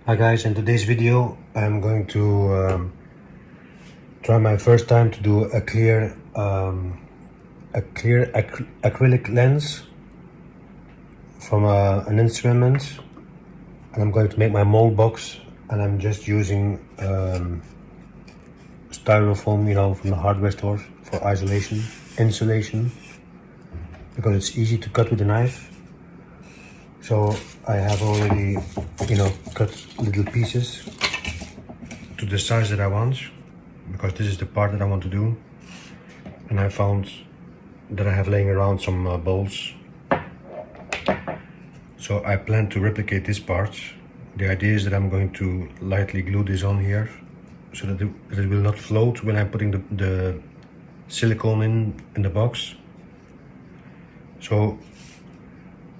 Hi guys, in today's video I'm going to try my first time to do a clear acrylic lens from an instrument, and I'm going to make my mold box, and I'm just using styrofoam, from the hardware store for insulation, because it's easy to cut with a knife. So I have already, cut little pieces to the size that I want, because this is the part that I want to do. And I found that I have laying around some bolts. So I plan to replicate this part. The idea is that I'm going to lightly glue this on here, so that it will not float when I'm putting the silicone in the box. So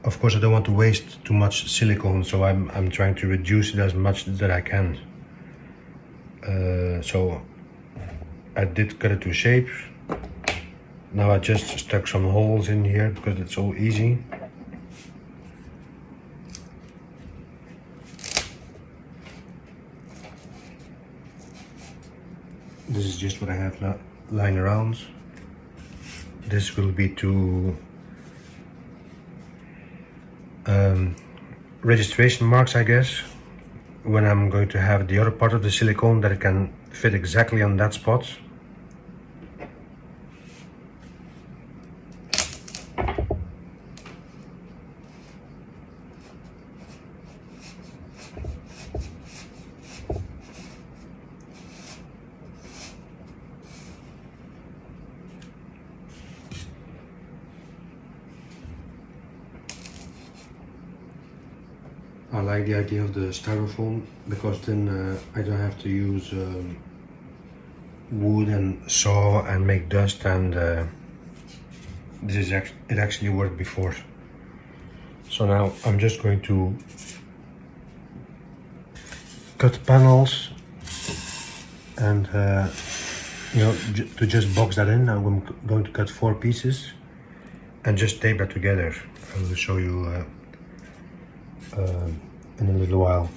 of course I don't want to waste too much silicone, so I'm trying to reduce it as much that I can. So I did cut it to shape. Now I just stuck some holes in here because it's so easy. This is just what I have lying around. This will be to registration marks, I guess, when I'm going to have the other part of the silicone, that it can fit exactly on that spot. I like the idea of the styrofoam, because then I don't have to use wood and saw and make dust, and it actually worked before. So now I'm just going to cut panels and to just box that in. I'm going to cut 4 pieces and just tape that together. I will show you in a little while.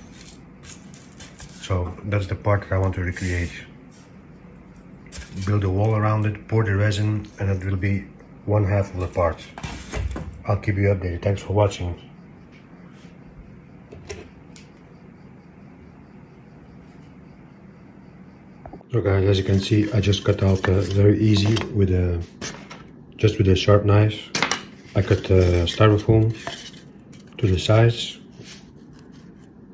So that's the part that I want to recreate. Build a wall around it, pour the resin, and it will be 1/2 of the part. I'll keep you updated. Thanks for watching. So guys, as you can see, I just cut out very easy with a sharp knife. I cut styrofoam to the size.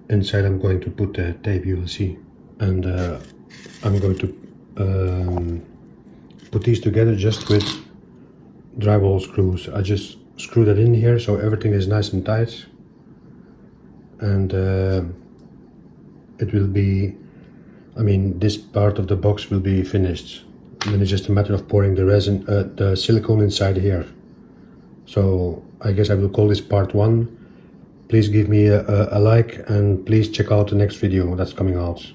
Inside I'm going to put the tape, you will see, and I'm going to put these together just with drywall screws. I just screw that in here so everything is nice and tight, and it will be, this part of the box will be finished. Then it's just a matter of pouring the resin, the silicone inside here. So I guess I will call this part 1. Please give me a like, and please check out the next video that's coming out.